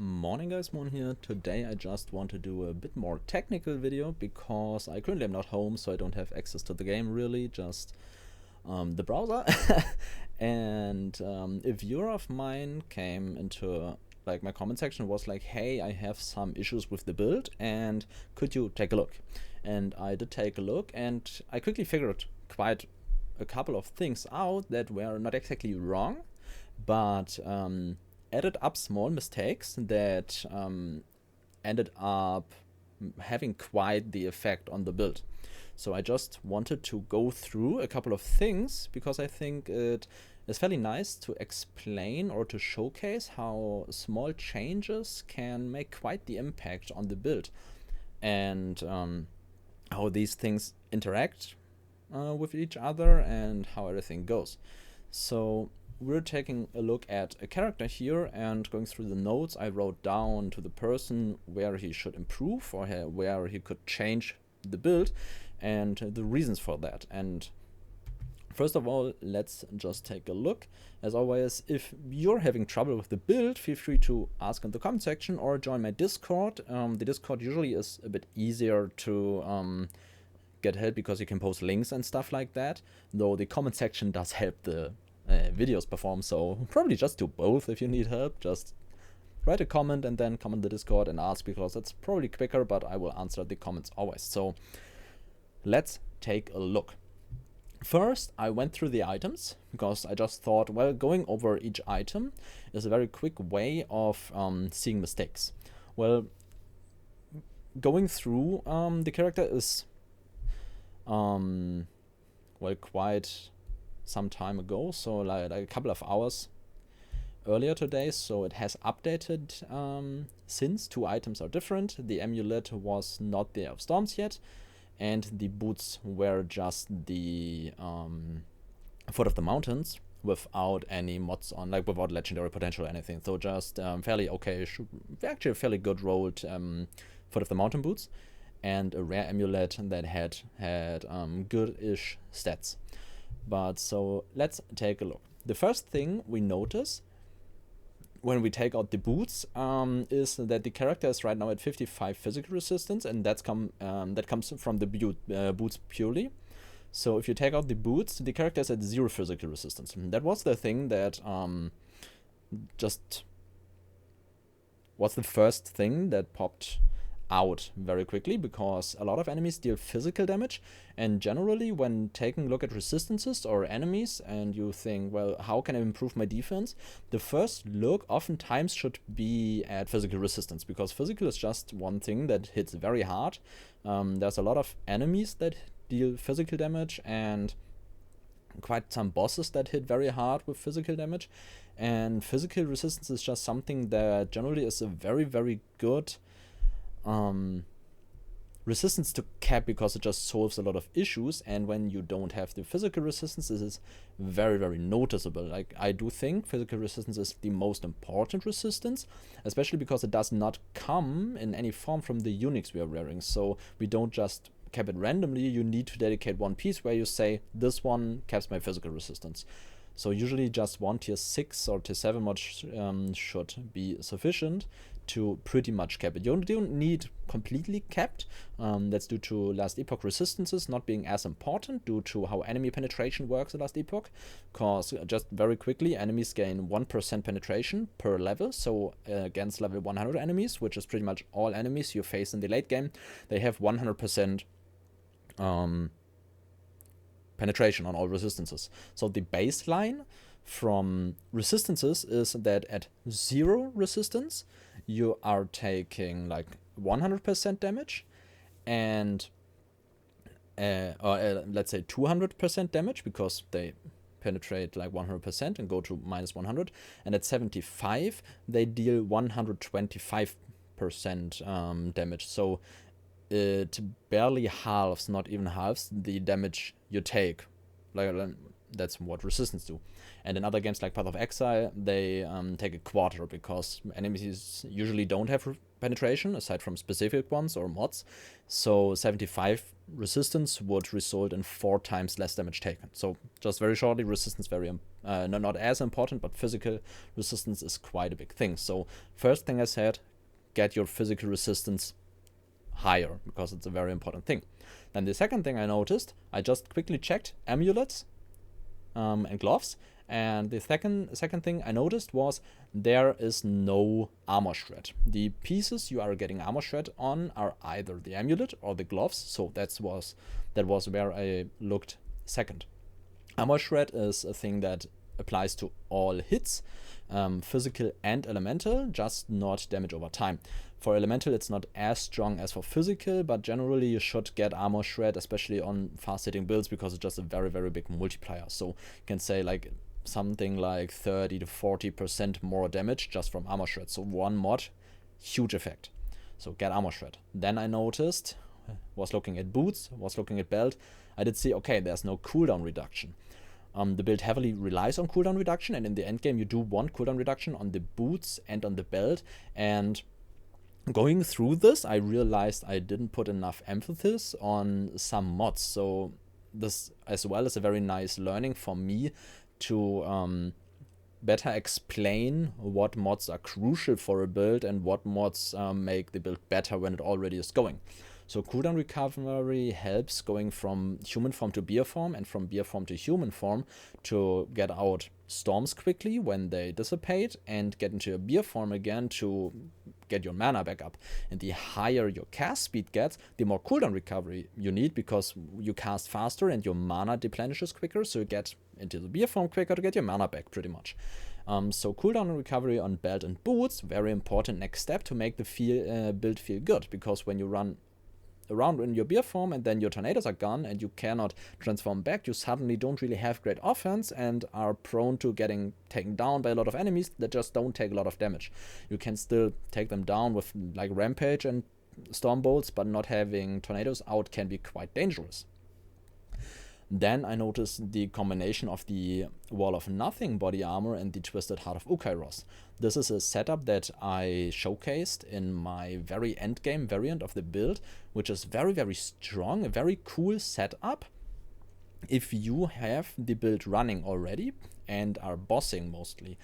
Morning guys, Moorhuhn here. Today I just want to do a bit more technical video because I currently am not home, so I don't have access to the game really, just the browser. And a viewer of mine came into my comment section, was like, hey, I have some issues with the build and could you take a look? And I did take a look and I quickly figured quite a couple of things out that were not exactly wrong, but added up small mistakes that ended up having quite the effect on the build. So I just wanted to go through a couple of things because I think it is fairly nice to explain or to showcase how small changes can make quite the impact on the build, and how these things interact with each other and how everything goes. So we're taking a look at a character here and going through the notes I wrote down to the person where he should improve or where he could change the build and the reasons for that. And first of all, let's just take a look. As always, if you're having trouble with the build, feel free to ask in the comment section or join my Discord. The Discord usually is a bit easier to get help because you can post links and stuff like that, though the comment section does help the videos perform, so probably just do both if you need help. Just write a comment and then come on the Discord and ask, because that's probably quicker, but I will answer the comments always. So let's take a look. First, I went through the items because I just thought, well, going over each item is a very quick way of seeing mistakes. Well, going through the character is quite some time ago, so like a couple of hours earlier today, so it has updated since. Two items are different. The amulet was not the of storms yet, and the boots were just the foot of the mountains without any mods on, like without legendary potential or anything, so just fairly okay, actually a fairly good rolled foot of the mountain boots, and a rare amulet that had good-ish stats. But so let's take a look. The first thing we notice when we take out the boots is that the character is right now at 55 physical resistance, and that comes from the boots purely. So if you take out the boots, the character is at 0 physical resistance. And that was the thing that just was the first thing that popped out very quickly, because a lot of enemies deal physical damage, and generally when taking a look at resistances or enemies and you think, well, how can I improve my defense, the first look oftentimes should be at physical resistance, because physical is just one thing that hits very hard. There's a lot of enemies that deal physical damage and quite some bosses that hit very hard with physical damage, and physical resistance is just something that generally is a very, very good resistance to cap, because it just solves a lot of issues. And when you don't have the physical resistance, this is very, very noticeable. Like, I do think physical resistance is the most important resistance, especially because it does not come in any form from the uniques we are wearing. So we don't just cap it randomly. You need to dedicate one piece where you say, this one caps my physical resistance. So usually just one tier 6 or tier 7 mod should be sufficient to pretty much cap it. You don't need completely capped. That's due to last epoch resistances not being as important due to how enemy penetration works in last epoch. Because just very quickly, enemies gain 1% penetration per level. So against level 100 enemies, which is pretty much all enemies you face in the late game, they have 100% penetration on all resistances. So the baseline from resistances is that at 0 resistance you are taking like 100% damage, and let's say 200% damage, because they penetrate like 100% and go to minus 100, and at 75 they deal 125% damage. So it barely halves, not even halves, the damage you take. Like, that's what resistance do. And in other games like Path of Exile, they take a quarter, because enemies usually don't have penetration aside from specific ones or mods. So 75 resistance would result in 4 times less damage taken. So just very shortly, resistance not as important, but physical resistance is quite a big thing. So first thing I said, get your physical resistance higher, because it's a very important thing. Then the second thing I noticed, I just quickly checked amulets and gloves, and the second thing I noticed was there is no armor shred. The pieces you are getting armor shred on are either the amulet or the gloves, so that was where I looked second. Armor shred is a thing that applies to all hits, physical and elemental, just not damage over time. For elemental, it's not as strong as for physical, but generally you should get armor shred, especially on fast hitting builds, because it's just a very, very big multiplier. So you can say like something like 30 to 40% more damage just from armor shred. So one mod, huge effect. So get armor shred. Then I noticed, was looking at boots, was looking at belt, I did see, okay, there's no cooldown reduction. The build heavily relies on cooldown reduction, and in the end game you do want cooldown reduction on the boots and on the belt. And going through this, I realized I didn't put enough emphasis on some mods. So this as well is a very nice learning for me to better explain what mods are crucial for a build and what mods make the build better when it already is going. So cooldown recovery helps going from human form to beer form and from beer form to human form to get out storms quickly when they dissipate, and get into a beer form again to get your mana back up. And the higher your cast speed gets, the more cooldown recovery you need, because you cast faster and your mana deplenishes quicker, so you get into the beer form quicker to get your mana back pretty much. So cooldown recovery on belt and boots, very important next step to make the build feel good, because when you run around in your beer form and then your tornadoes are gone and you cannot transform back, you suddenly don't really have great offense and are prone to getting taken down by a lot of enemies that just don't take a lot of damage. You can still take them down with like rampage and storm bolts, but not having tornadoes out can be quite dangerous. Then I noticed the combination of the Wall of Nothing body armor and the Twisted Heart of Ukairos. This is a setup that I showcased in my very end game variant of the build, which is very, very strong, a very cool setup if you have the build running already and are bossing mostly.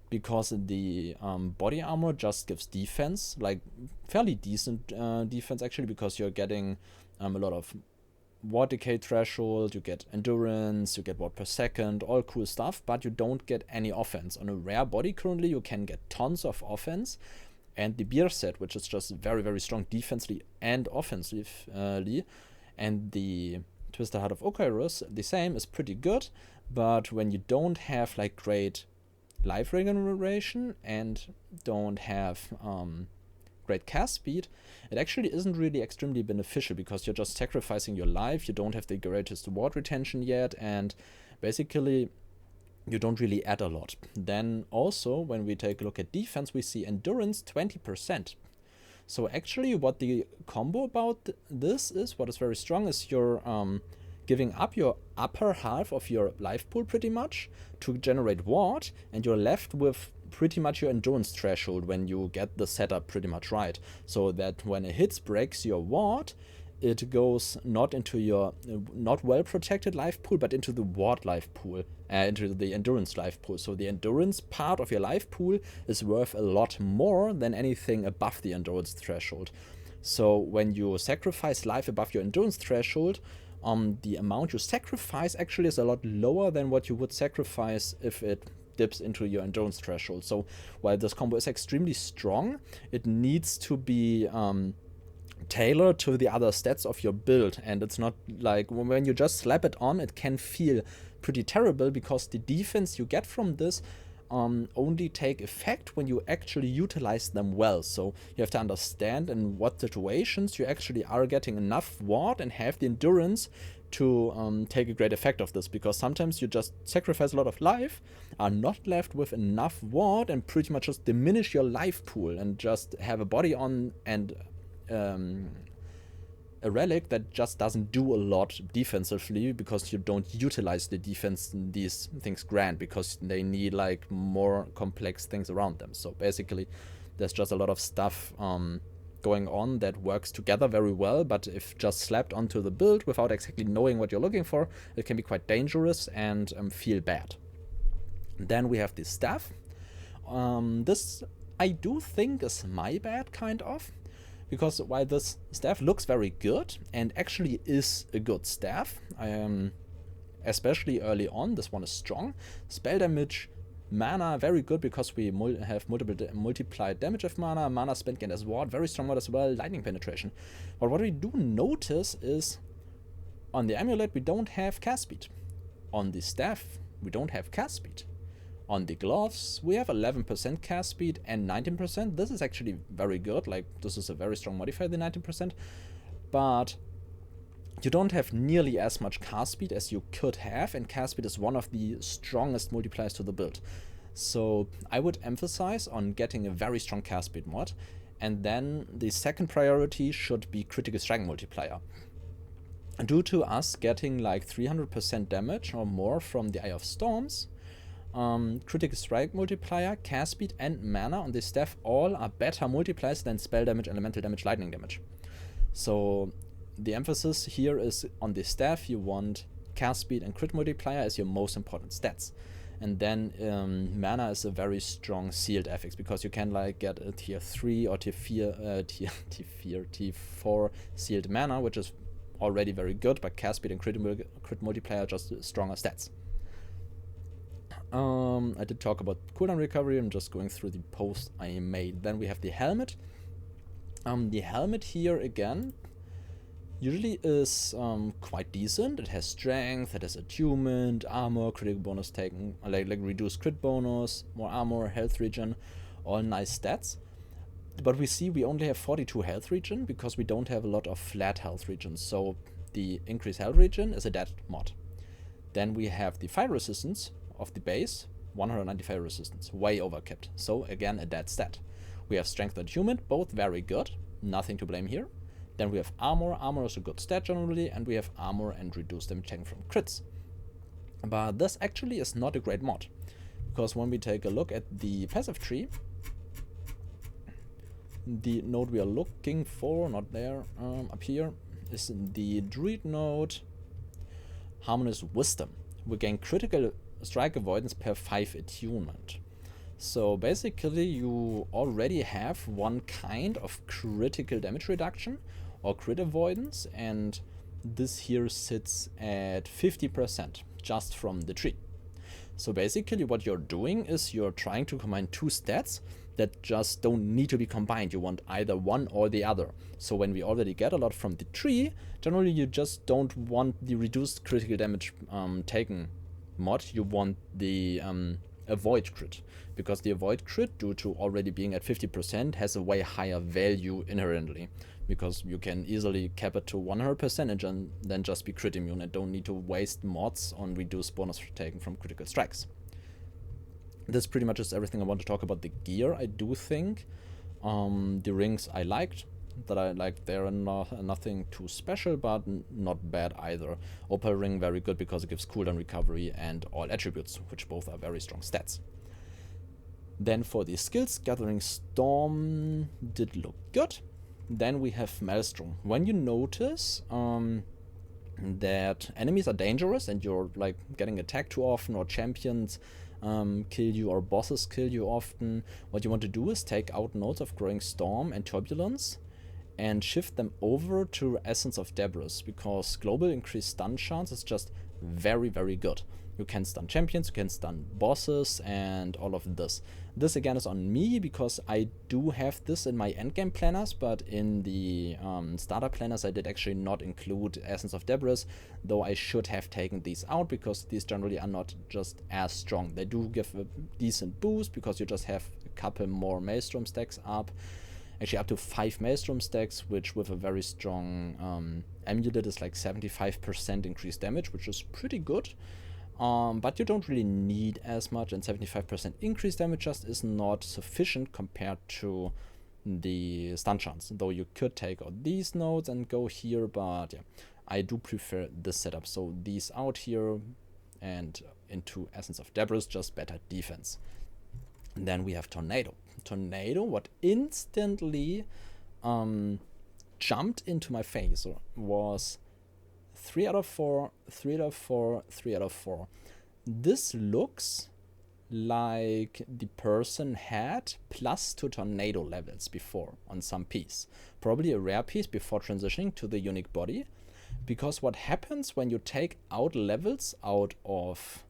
Because the body armor just gives defense, like fairly decent defense actually, because you're getting a lot of ward decay threshold, you get endurance, you get ward per second, all cool stuff, but you don't get any offense. On a rare body currently you can get tons of offense, and the beer set, which is just very, very strong defensively and offensively, and the Twisted Heart of Ukairos, the same, is pretty good, but when you don't have like great life regeneration and don't have great cast speed, it actually isn't really extremely beneficial, because you're just sacrificing your life, you don't have the greatest ward retention yet, and basically you don't really add a lot. Then also when we take a look at defense, we see endurance 20%. So actually what the combo about this is, what is very strong, is you're giving up your upper half of your life pool pretty much to generate ward, and you're left with pretty much your endurance threshold when you get the setup pretty much right, so that when a hit breaks your ward, it goes not into your not well protected life pool, but into the ward life pool, into the endurance life pool. So the endurance part of your life pool is worth a lot more than anything above the endurance threshold. So when you sacrifice life above your endurance threshold, the amount you sacrifice actually is a lot lower than what you would sacrifice if it dips into your endurance threshold. So while this combo is extremely strong, it needs to be tailored to the other stats of your build, and it's not like when you just slap it on, it can feel pretty terrible, because the defense you get from this only take effect when you actually utilize them well. So you have to understand in what situations you actually are getting enough ward and have the endurance to take a great effect of this, because sometimes you just sacrifice a lot of life, are not left with enough ward, and pretty much just diminish your life pool and just have a body on and a relic that just doesn't do a lot defensively because you don't utilize the defense these things grant, because they need like more complex things around them. So basically there's just a lot of stuff going on that works together very well, but if just slapped onto the build without exactly knowing what you're looking for, it can be quite dangerous and feel bad. Then we have the staff. This I do think is my bad, kind of, because while this staff looks very good and actually is a good staff, especially early on, this one is strong. Spell damage, mana, very good because we have multiplied damage of mana. Mana spent gained as ward, very strong ward as well. Lightning penetration. But what we do notice is on the amulet we don't have cast speed. On the staff we don't have cast speed. On the gloves we have 11% cast speed and 19%. This is actually very good. Like, this is a very strong modifier, the 19%. But you don't have nearly as much cast speed as you could have, and cast speed is one of the strongest multipliers to the build. So I would emphasize on getting a very strong cast speed mod, and then the second priority should be critical strike multiplier. Due to us getting like 300% damage or more from the Eye of Storms, critical strike multiplier, cast speed and mana on the staff all are better multipliers than spell damage, elemental damage, lightning damage. So the emphasis here is on the staff. You want cast speed and crit multiplier as your most important stats. And then mana is a very strong sealed affix, because you can like get a tier 3 or tier 4 sealed mana, which is already very good, but cast speed and crit multiplier are just stronger stats. I did talk about cooldown recovery. I'm just going through the post I made. Then we have the helmet. The helmet here again usually is quite decent. It has strength, it has attunement, armor, critical bonus taken, like reduced crit bonus, more armor, health regen, all nice stats. But we see we only have 42 health regen because we don't have a lot of flat health regen. So the increased health regen is a dead mod. Then we have the fire resistance of the base, 195 resistance, way overkipped. So again, a dead stat. We have strength and attunement, both very good, nothing to blame here. Then we have armor. Armor is a good stat generally, and we have armor and reduced damage taken from crits. But this actually is not a great mod, because when we take a look at the passive tree, the node we are looking for, not there, up here, is the druid node, Harmonious Wisdom. We gain critical strike avoidance per 5 attunement. So basically you already have one kind of critical damage reduction or crit avoidance, and this here sits at 50% just from the tree. So basically what you're doing is you're trying to combine two stats that just don't need to be combined. You want either one or the other. So when we already get a lot from the tree, generally you just don't want the reduced critical damage taken mod. You want the avoid crit, because the avoid crit, due to already being at 50%, has a way higher value inherently, because you can easily cap it to 100% and then just be crit immune and don't need to waste mods on reduced bonus taken from critical strikes. This pretty much is everything I want to talk about the gear. I do think the rings I liked, they're nothing too special, but not bad either. Opal ring, very good because it gives cooldown recovery and all attributes, which both are very strong stats. Then for the skills, Gathering Storm did look good. Then we have Maelstrom. When you notice that enemies are dangerous and you're like getting attacked too often, or champions kill you, or bosses kill you often, what you want to do is take out nodes of Growing Storm and Turbulence and shift them over to Essence of Debris, because global increased stun chance is just very, very good. You can stun champions, you can stun bosses, and all of this. This again is on me, because I do have this in my endgame planners, but in the starter planners I did actually not include Essence of Debris, though I should have taken these out, because these generally are not just as strong. They do give a decent boost, because you just have a couple more Maelstrom stacks up. Actually up to 5 Maelstrom stacks, which with a very strong amulet is like 75% increased damage, which is pretty good. But you don't really need as much, and 75% increased damage just is not sufficient compared to the stun chance. Though you could take out these nodes and go here, but yeah, I do prefer this setup. So these out here and into Essence of Debris, just better defense. And then we have Tornado. Tornado, what instantly jumped into my face was 3 out of 4, 3 out of 4, 3 out of 4. This looks like the person had +2 tornado levels before on some piece. Probably a rare piece before transitioning to the unique body. Because what happens when you take out levels out of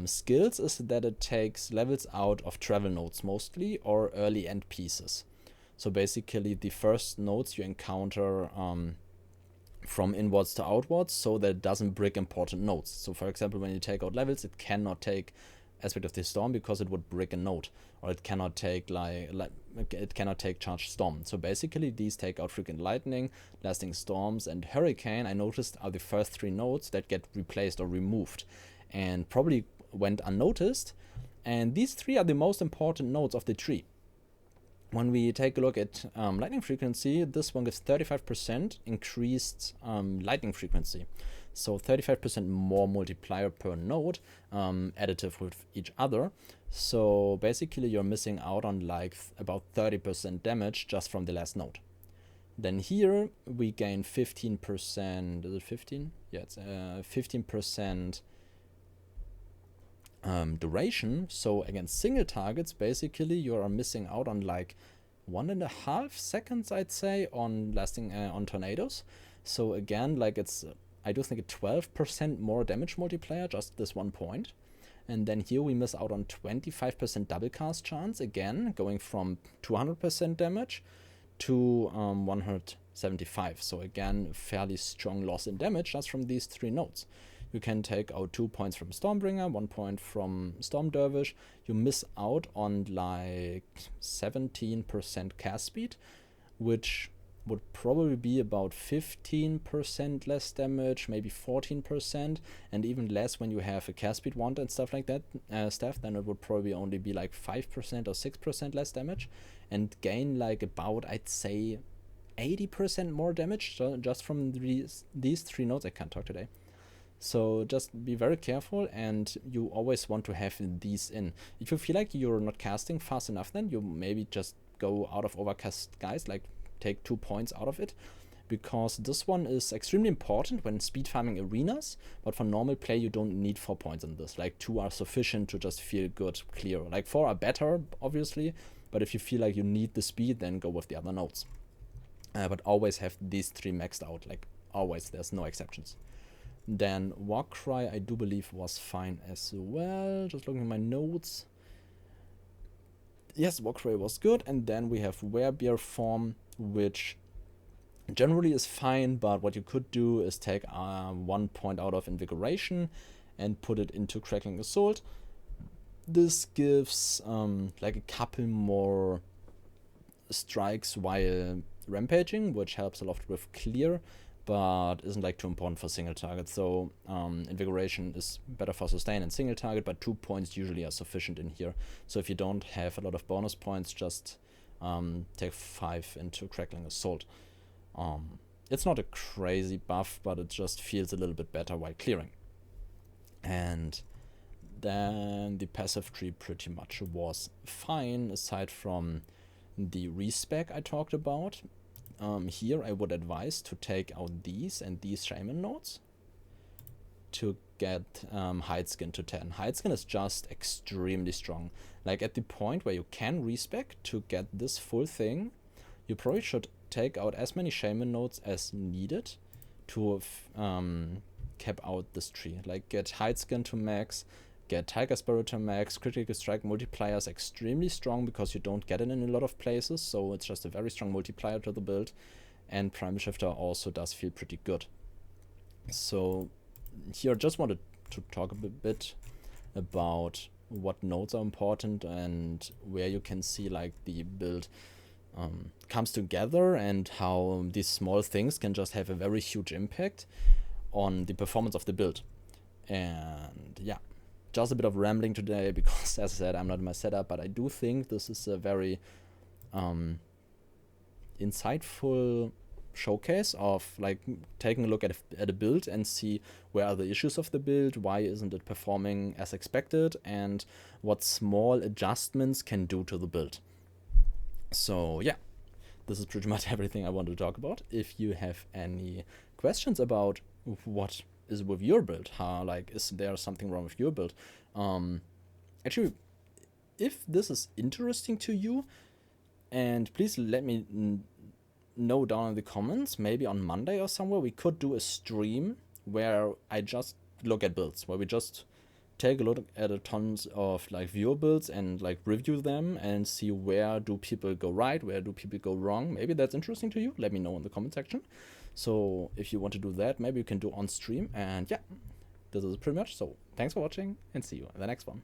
skills is that it takes levels out of travel nodes mostly, or early end pieces. So basically the first nodes you encounter from inwards to outwards, so that it doesn't brick important nodes. So for example, when you take out levels, it cannot take Aspect of the Storm because it would brick a node, or it cannot take it cannot take Charged Storm. So basically these take out frequent Lightning, Lasting Storms, and Hurricane, I noticed, are the first 3 nodes that get replaced or removed, and probably went unnoticed. And these 3 are the most important nodes of the tree. When we take a look at lightning frequency, this one gives 35% increased lightning frequency. So 35% more multiplier per node, additive with each other. So basically you're missing out on like about 30% damage just from the last node. Then here we gain 15%, is it 15? Yeah, it's 15% duration. So against single targets, basically you are missing out on like 1.5 seconds, I'd say, on lasting on tornadoes. So again, like it's I do think a 12% more damage multiplier, just this 1 point. And then here we miss out on 25% double cast chance, again going from 200% damage to 175. So again, fairly strong loss in damage just from these 3 nodes. You can take out 2 points from Stormbringer, 1 point from Storm Dervish. You miss out on like 17% cast speed, which would probably be about 15% less damage, maybe 14%, and even less when you have a cast speed wand and stuff like that, then it would probably only be like 5% or 6% less damage, and gain like about, I'd say, 80% more damage just from these 3 nodes. I can't talk today. So just be very careful, and you always want to have these in. If you feel like you're not casting fast enough, then you maybe just go out of Overcast Skies, like take 2 points out of it, because this one is extremely important when speed farming arenas, but for normal play you don't need 4 points on this. Like 2 are sufficient to just feel good, clear. Like 4 are better, obviously, but if you feel like you need the speed, then go with the other nodes. But always have these 3 maxed out, like always, there's no exceptions. Then Warcry, I do believe, was fine as well. Just looking at my notes. Yes, Warcry was good. And then we have Werebear form, which generally is fine, but what you could do is take 1 point out of Invigoration and put it into Crackling Assault. This gives like a couple more strikes while rampaging, which helps a lot with clear, but isn't like too important for single target. So Invigoration is better for sustain and single target, but 2 points usually are sufficient in here. So if you don't have a lot of bonus points, just take 5 into Crackling Assault. It's not a crazy buff, but it just feels a little bit better while clearing. And then the passive tree pretty much was fine, aside from the respec I talked about. Here I would advise to take out these and these Shaman nodes to get Hideskin to 10. Hideskin is just extremely strong. Like at the point where you can respec to get this full thing, you probably should take out as many Shaman nodes as needed to cap out this tree. Like get Hideskin to max, get Tiger Spirit to max. Critical Strike multiplier is extremely strong because you don't get it in a lot of places, so it's just a very strong multiplier to the build. And Primal Shifter also does feel pretty good. So here I just wanted to talk a bit about what nodes are important and where you can see like the build comes together, and how these small things can just have a very huge impact on the performance of the build. And yeah, just a bit of rambling today because, as I said, I'm not in my setup, but I do think this is a very insightful showcase of like taking a look at a build and see where are the issues of the build, why isn't it performing as expected, and what small adjustments can do to the build. So yeah, this is pretty much everything I want to talk about. If you have any questions about what is with your build, how like is there something wrong with your build, actually, if this is interesting to you, and please let me know down in the comments, maybe on Monday or somewhere we could do a stream where I just look at builds, where we just take a look at a tons of like viewer builds and like review them and see where do people go right, where do people go wrong. Maybe that's interesting to you. Let me know in the comment section. So if you want to do that, maybe you can do on stream. And yeah, this is pretty much. So thanks for watching and see you in the next one.